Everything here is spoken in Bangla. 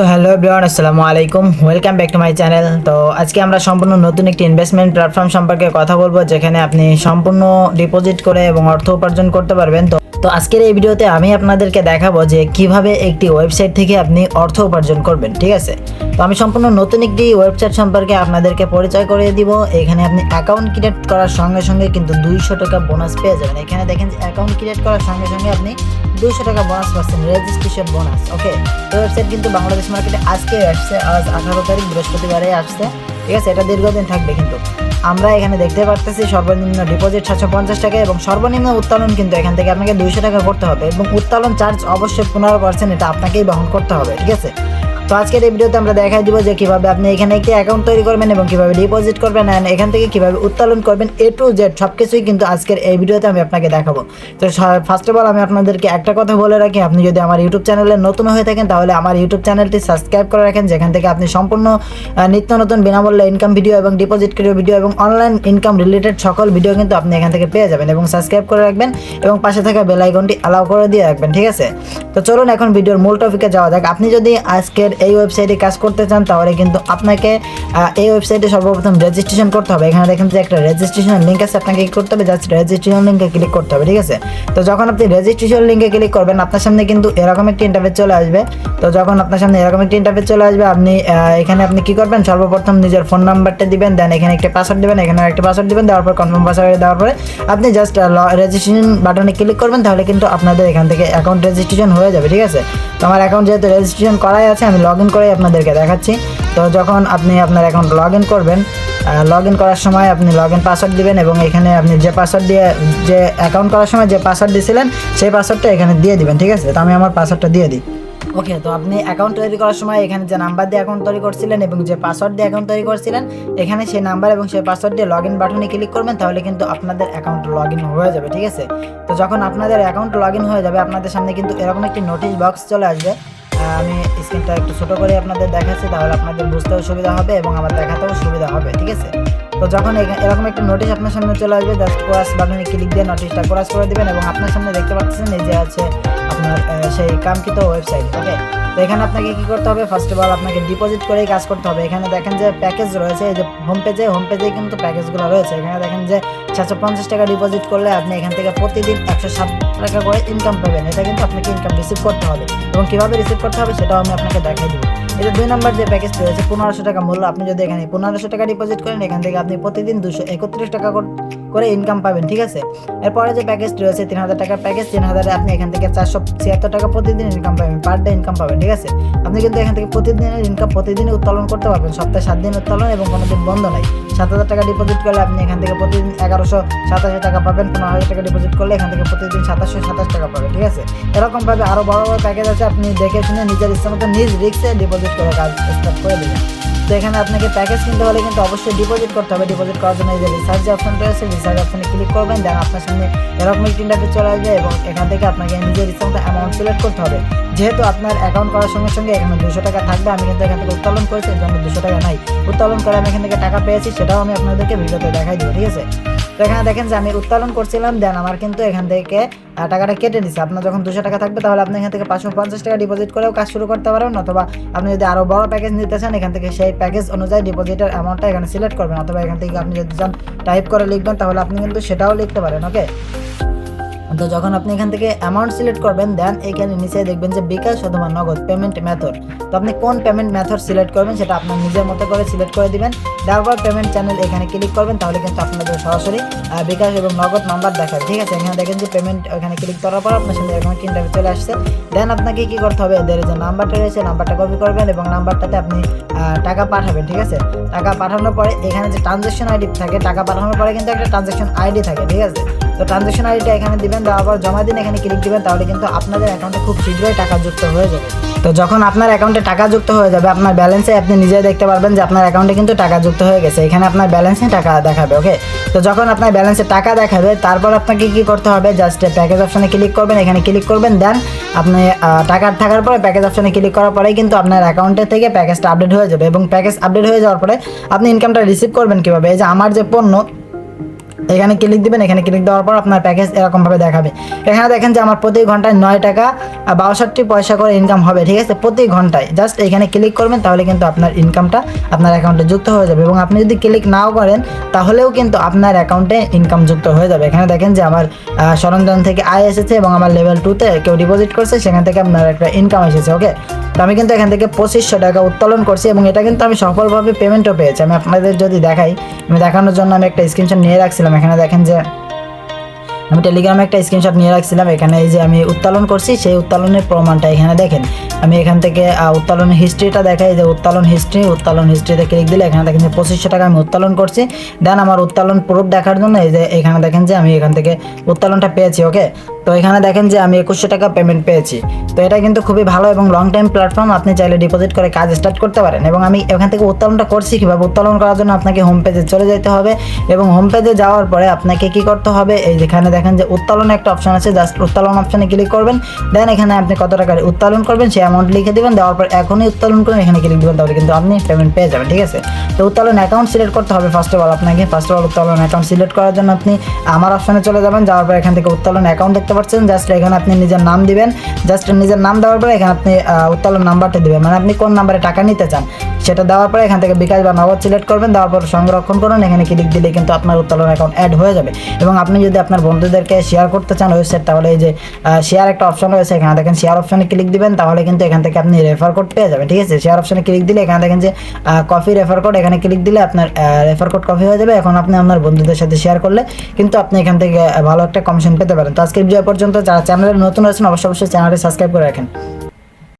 তো হ্যালো এভরিওয়ান, আসসালামু আলাইকুম, welcome back to my channel. তো আজকে আমরা সম্পূর্ণ নতুন একটি ইনভেস্টমেন্ট প্ল্যাটফর্ম সম্পর্কে কথা বলবো, যেখানে আপনি সম্পূর্ণ ডিপোজিট করে এবং অর্থ উপার্জন করতে পারবেন। তো আজকের এই ভিডিওতে আমি আপনাদেরকে দেখাবো যে কিভাবে একটি ওয়েবসাইট থেকে আপনি অর্থ উপার্জন করবেন। ঠিক আছে, তো আমি সম্পূর্ণ নতুন একটি ওয়েবসাইট সম্পর্কে আপনাদেরকে পরিচয় করিয়ে দিব। এখানে আপনি অ্যাকাউন্ট ক্রিয়েট করার সঙ্গে সঙ্গে কিন্তু 200 টাকা বোনাস পেয়ে যাবেন। এখানে দেখেন যে অ্যাকাউন্ট ক্রিয়েট করার সঙ্গে সঙ্গে আপনি 200 টাকা বোনাস পাচ্ছেন, রেজিস্ট্রেশন বোনাস। ওকে, এই ওয়েবসাইট কিন্তু বাংলাদেশ মার্কেটে আজকে আসছে, আজ 18 তারিখ বৃহস্পতিবারে আসছে। ঠিক আছে, এটা দীর্ঘদিন থাকবে। কিন্তু আমরা এখানে দেখতে পারতেছি সর্বনিম্ন ডিপোজিট 750 টাকা এবং সর্বনিম্ন উত্তোলন কিন্তু এখান থেকে আপনাকে 200 টাকা করতে হবে এবং উত্তোলন চার্জ অবশ্যই 15%, এটা আপনাকেই বহন করতে হবে। ঠিক আছে, তো আজকের এই ভিডিওতে আমরা দেখাই দিব যে কিভাবে আপনি এখানে একটি অ্যাকাউন্ট তৈরি করবেন এবং কিভাবে ডিপোজিট করবেন, আর এখান থেকে কিভাবে উত্তোলন করবেন, A to Z সবকিছুই কিন্তু আজকের এই ভিডিওতে আমি আপনাকে দেখাবো। তো ফার্স্ট অফ অল আমি আপনাদেরকে একটা কথা বলে রাখি, আপনি যদি আমার ইউটিউব চ্যানেলে নতুন হয়ে থাকেন তাহলে আমার ইউটিউব চ্যানেলটি সাবস্ক্রাইব করে রাখেন, যেখান থেকে আপনি সম্পূর্ণ নিত্য নতুন বিনামূল্যে ইনকাম ভিডিও এবং ডিপোজিট ভিডিও এবং অনলাইন ইনকাম রিলেটেড সকল ভিডিও কিন্তু আপনি এখান থেকে পেয়ে যাবেন। এবং সাবস্ক্রাইব করে রাখবেন এবং পাশে থাকা বেল আইকনটি অ্যালাউ করে দিয়ে রাখবেন। ঠিক আছে, তো চলুন এখন ভিডিওর মূল টপিকে যাওয়া যাক। আপনি যদি আজকের এই ওয়েবসাইটে কাজ করতে চান তাহলে কিন্তু আপনাকে এই ওয়েবসাইটে সর্বপ্রথম রেজিস্ট্রেশন করতে হবে। এখানে দেখেন যে একটা রেজিস্ট্রেশন লিঙ্ক আছে, আপনাকে কি করতে হবে, জাস্ট রেজিস্ট্রেশন লিঙ্কে ক্লিক করতে হবে। ঠিক আছে, তো যখন আপনি রেজিস্ট্রেশন লিঙ্কে ক্লিক করবেন আপনার সামনে কিন্তু এরকম একটি ইন্টারফেস চলে আসবে। তো যখন আপনার সামনে এরকম একটি ইন্টারফেস চলে আসবে, আপনি এখানে আপনি কি করবেন, সর্বপ্রথম নিজের ফোন নাম্বারটা দিবেন, দেন এখানে একটা পাসওয়ার্ড দিবেন, এখানে একটা পাসওয়ার্ড দিবেন, দেওয়ার পর কনফার্ম পাসওয়ার্ড দেওয়ার পরে আপনি জাস্ট রেজিস্ট্রেশন বাটনে ক্লিক করবেন, তাহলে কিন্তু আপনাদের এখান থেকে অ্যাকাউন্ট রেজিস্ট্রেশন হয়ে যাবে। ঠিক আছে, তো আমার অ্যাকাউন্ট যেহেতু রেজিস্ট্রেশন করাই আছে, আমি লগ ইন করেই আপনাদেরকে দেখাচ্ছি। তো যখন আপনি আপনার অ্যাকাউন্ট লগ ইন করবেন, লগ ইন করার সময় আপনি লগ ইন পাসওয়ার্ড দিবেন এবং এখানে আপনি যে পাসওয়ার্ড দিয়ে যে অ্যাকাউন্ট করার সময় যে পাসওয়ার্ড দিয়েছিলেন সেই পাসওয়ার্ডটা এখানে দিয়ে দিবেন। ঠিক আছে, তো আমি আমার পাসওয়ার্ডটা দিয়ে দিই। ওকে, তো আপনি অ্যাকাউন্ট তৈরি করার সময় এখানে যে নাম্বার দিয়ে অ্যাকাউন্ট তৈরি করছিলেন এবং যে পাসওয়ার্ড দিয়ে অ্যাকাউন্ট তৈরি করছিলেন, এখানে সেই নাম্বার এবং সেই পাসওয়ার্ড দিয়ে লগ ইন বাটনে ক্লিক করবেন, তাহলে কিন্তু আপনাদের অ্যাকাউন্ট লগ ইন হয়ে যাবে। ঠিক আছে, তো যখন আপনাদের অ্যাকাউন্ট লগ ইন হয়ে যাবে আপনাদের সামনে কিন্তু এরকম একটি নোটিশ বক্স চলে আসবে। আমি স্ক্রিনটা একটু ছোটো করে আপনাদের দেখাচ্ছি, তাহলে আপনাদের বুঝতেও সুবিধা হবে এবং আমার দেখাতেও সুবিধা হবে। ঠিক আছে, তো যখন এরকম একটা নোটিশ আপনার সামনে চলে আসবে, জাস্ট ক্রস বাটনে ক্লিক দিয়ে নোটিশটা ক্রস করে দেবেন এবং আপনার সামনে দেখতে পাচ্ছেন এই যে আছে আপনার সেই কাঙ্ক্ষিত ওয়েবসাইট। ওকে, তো এখানে আপনাকে কি করতে হবে, ফার্স্ট অফ অল আপনাকে ডিপোজিট করেই কাজ করতে হবে। এখানে দেখেন যে প্যাকেজ রয়েছে, এই যে হোম পেজেই কিন্তু প্যাকেজগুলো রয়েছে। এখানে দেখেন যে 750 টাকা ডিপোজিট করলে আপনি এখান থেকে প্রতিদিন 107 টাকা করে ইনকাম পাবেন। এটা কিন্তু আপনাকে ইনকাম রিসিভ করতে হবে এবং কীভাবে রিসিভ করতে হবে সেটাও আমি আপনাকে দেখাই দেবো। এটা 2 নম্বর যে প্যাকেজটি রয়েছে 1500 টাকা মূল্য, আপনি যদি এখানে 1500 টাকা ডিপোজিট করেন এখান থেকে আপনি প্রতিদিন 231 টাকা করে ইনকাম পাবেন। ঠিক আছে, এরপরে যে প্যাকেজটি রয়েছে 3000 টাকার প্যাকেজ, 3000-এ আপনি এখান থেকে 476 টাকা প্রতিদিন ইনকাম পাবেন, পার ডে ইনকাম পাবেন। ঠিক আছে, আপনি কিন্তু এখান থেকে প্রতিদিনের ইনকাম প্রতিদিনই উত্তোলন করতে পারবেন, সপ্তাহে 7 দিন উত্তোলন এবং কোনো দিন বন্ধ নাই। 7000 টাকা ডিপোজিট করলে আপনি এখান থেকে প্রতিদিন 1187 টাকা পাবেন, 15000 টাকা ডিপোজিট করলে এখান থেকে প্রতিদিন 2727 টাকা পাবেন। ঠিক আছে, এরকমভাবে আরও বড় বড় প্যাকেজ আছে, আপনি দেখে শুনে নিজের ইচ্ছা মতো নিজ রিস্কে ডিপোজিট করে কাজ স্টার্ট করে দেবেন। তো এখানে আপনাকে প্যাকেজ কিনতে হলে কিন্তু অবশ্যই ডিপোজিট করতে হবে। ডিপোজিট করার জন্য এই যে রিসার্চ অপশন রয়েছে, রিসার্চ অপশনে ক্লিক করবেন, দেন আপনার সামনে এরকম একটি ইন্টারফেস চলে আসবে এবং এখান থেকে আপনাকে নিজের ইচ্ছা মতো অ্যামাউন্ট সিলেক্ট করতে হবে। যেহেতু আপনার অ্যাকাউন্ট করার সঙ্গে সঙ্গে এখানে 200 টাকা থাকবে, আমি কিন্তু এখান থেকে উত্তোলন করেছি, এর জন্য 200 টাকা নাই। উত্তোলন করে আমি এখান থেকে টাকা পেয়েছি, সেটাও আমি আপনাদেরকে ভিডিওতে দেখাই দেবো। ঠিক আছে, তো এখানে দেখেন যে আমি উত্তোলন করছিলাম, দেন আমার কিন্তু এখান থেকে টাকাটা কেটে দিচ্ছে। আপনার যখন 200 টাকা থাকবে তাহলে আপনি এখান থেকে 550 টাকা ডিপোজিট করেও কাজ শুরু করতে পারেন, অথবা আপনি যদি আরও বড় প্যাকেজ নিতে চান এখান থেকে সেই প্যাকেজ অনুযায়ী ডিপোজিটের অ্যামাউন্টটা এখানে সিলেক্ট করবেন, অথবা এখান থেকে আপনি যদি চান টাইপ করে লিখবেন তাহলে আপনি কিন্তু সেটাও লিখতে পারেন। ওকে, তো যখন আপনি এখান থেকে অ্যামাউন্ট সিলেক্ট করবেন, দেন এখানে নিচে দেখবেন যে বিকাশ অথবা নগদ পেমেন্ট মেথড। তো আপনি কোন পেমেন্ট মেথড সিলেক্ট করবেন সেটা আপনার নিজের মতো করে সিলেক্ট করে দিবেন। তারপর পেমেন্ট চ্যানেল এখানে ক্লিক করবেন, তাহলে কিন্তু আপনাদের সরাসরি বিকাশ এবং নগদ নাম্বার দেখাবে। ঠিক আছে, এখানে দেখেন যে পেমেন্ট এখানে ক্লিক করার পর আপনার সামনে এরকম একটা ইন্টারফেস চলে আসছে। দেন আপনাকে কি করতে হবে, এদের যে নাম্বারটা রয়েছে নাম্বারটা কপি করবেন এবং নাম্বারটাতে আপনি টাকা পাঠাবেন। ঠিক আছে, টাকা পাঠানোর পরে এখানে যে ট্রানজ্যাকশন আইডি থাকে, টাকা পাঠানোর পরে কিন্তু একটা ট্রানজ্যাকশন আইডি থাকে। ঠিক আছে, তো ট্রানজ্যাকশন আইডিটা এখানে দিবেন, দেওয়ার পর জমা দিন এখানে ক্লিক দিবেন, তাহলে কিন্তু আপনাদের অ্যাকাউন্টে খুব শীঘ্রই টাকা যুক্ত হয়ে যাবে। তো যখন আপনার অ্যাকাউন্টে টাকা যুক্ত হয়ে যাবে আপনার ব্যালেন্সে আপনি নিজেই দেখতে পারবেন যে আপনার অ্যাকাউন্টে কিন্তু টাকা যুক্ত হয়ে গেছে। এখানে আপনার ব্যালেন্সে টাকা দেখাবে। ওকে, তো যখন আপনার ব্যালেন্সে টাকা দেখাবে তারপর আপনাকে কি করতে হবে, জাস্ট প্যাকেজ অপশনে ক্লিক করবেন, এখানে ক্লিক করবেন, দেন আপনি টাকা থাকার পরে প্যাকেজ অপশনে ক্লিক করার পরেই কিন্তু আপনার অ্যাকাউন্টে থেকে প্যাকেজটা আপডেট হয়ে যাবে এবং প্যাকেজ আপডেট হয়ে যাওয়ার পরে আপনি ইনকামটা রিসিভ করবেন কীভাবে, এই যে আমার যে পণ্য এখানে ক্লিক দিবেন। এখানে ক্লিক দেওয়ার পর আপনার প্যাকেজ এরকমভাবে দেখাবে। এখানে দেখেন যে আমার প্রতি ঘন্টায় 9 টাকা 62 পয়সা করে ইনকাম হবে, ঠিক আছে, প্রতি ঘন্টায়। জাস্ট এখানে ক্লিক করবেন, তাহলে কিন্তু আপনার ইনকামটা আপনার অ্যাকাউন্টে যুক্ত হয়ে যাবে। এবং আপনি যদি ক্লিক নাও করেন তাহলেও কিন্তু আপনার অ্যাকাউন্টে ইনকাম যুক্ত হয়ে যাবে। এখানে দেখেন যে আমার সরঞ্জাম থেকে আয় এসেছে এবং আমার লেভেল 2-তে কেউ ডিপোজিট করছে, সেখান থেকে আপনার একটা ইনকাম এসেছে। ওকে, তো আমি কিন্তু এখান থেকে 2500 টাকা উত্তোলন করছি এবং এটা কিন্তু আমি সফলভাবে পেমেন্টও পেয়েছি। আমি আপনাদের যদি দেখাই, আমি দেখানোর জন্য আমি একটা স্ক্রিনশট নিয়ে রাখছিলাম। এখানে দেখেন যে আমি টেলিগ্রামে একটা স্ক্রিনশট নিয়ে রাখছিলাম। এখানে এই যে আমি উত্তোলন করছি, সেই উত্তোলনের প্রমাণটা এখানে দেখেন। আমি এখান থেকে উত্তোলনের হিস্ট্রিটা দেখাই, যে উত্তোলন হিস্ট্রিতে ক্লিক দিলে এখানে দেখেন যে 2500 টাকা আমি উত্তোলন করছি। দেন আমার উত্তোলন প্রুফ দেখার জন্য এই যে এখানে দেখেন যে আমি এখান থেকে উত্তোলনটা পেয়েছি। ওকে, তো এখানে দেখেন যে আমি 2100 টাকা পেমেন্ট পেয়েছি। তো এটা কিন্তু খুবই ভালো এবং লং টাইম প্ল্যাটফর্ম, আপনি চাইলে ডিপোজিট করে কাজ স্টার্ট করতে পারেন। এবং আমি এখান থেকে উত্তোলনটা করছি কীভাবে, উত্তোলন করার জন্য আপনাকে হোম পেজে চলে যেতে হবে এবং হোম পেজে যাওয়ার পরে আপনাকে কি করতে হবে, এই যেখানে দেখেন যে উত্তোলন একটা অপশন আছে, জাস্ট উত্তোলন অপশনে ক্লিক করবেন। দেন এখানে আপনি কত টাকা উত্তোলন করবেন সেই অ্যামাউন্ট লিখে দেবেন, দেওয়ার পর এখনই উত্তোলন করুন, এখানে ক্লিক দেবেন, তাহলে কিন্তু আপনি পেমেন্ট পেয়ে যাবেন। ঠিক আছে, তো উত্তোলন অ্যাকাউন্ট সিলেক্ট করতে হবে ফার্স্ট অফ অল আপনাকে। ফার্স্ট অফ অল উত্তোলন অ্যাকাউন্ট সিলেক্ট করার জন্য আপনি আমার অপশনে চলে যাবেন। যাওয়ার পর এখান থেকে উত্তোলন অ্যাকাউন্ট দেখতে পাচ্ছেন, জাস্ট এখানে আপনি নিজের নাম দিবেন। জাস্ট নিজের নাম দেওয়ার পরে এখানে আপনি উত্তোলন নাম্বারটা দিবেন, মানে আপনি কোন নাম্বারে টাকা নিতে চান সেটা দেওয়ার পরে এখান থেকে বিকাশ বা নগদ সিলেক্ট করবেন। দেওয়ার পর সংরক্ষণ করুন, এখানে ক্লিক দিলে কিন্তু আপনার উত্তোলন অ্যাকাউন্ট অ্যাড হয়ে যাবে। এবং আপনি যদি আপনার বন্ধুদেরকে শেয়ার করতে চান ওয়েবসাইট, তাহলে এই যে শেয়ার একটা অপশন রয়েছে, এখানে দেখেন শেয়ার অপশনে ক্লিক দিবেন, তাহলে কিন্তু এখান থেকে আপনি রেফার কোড পেয়ে যাবেন। ঠিক আছে, শেয়ার অপশনে ক্লিক দিলে এখানে দেখেন যে কপি রেফার কোড, এখানে ক্লিক দিলে আপনার রেফার কোড কপি হয়ে যাবে। এখন আপনি আপনার বন্ধুদের সাথে শেয়ার করলে কিন্তু আপনি এখান থেকে ভালো একটা কমিশন পেতে পারেন। তো আজকের ভিডিও পর্যন্ত, যারা চ্যানেলে নতুন আছেন অবশ্যই চ্যানেলটি সাবস্ক্রাইব করে রাখেন।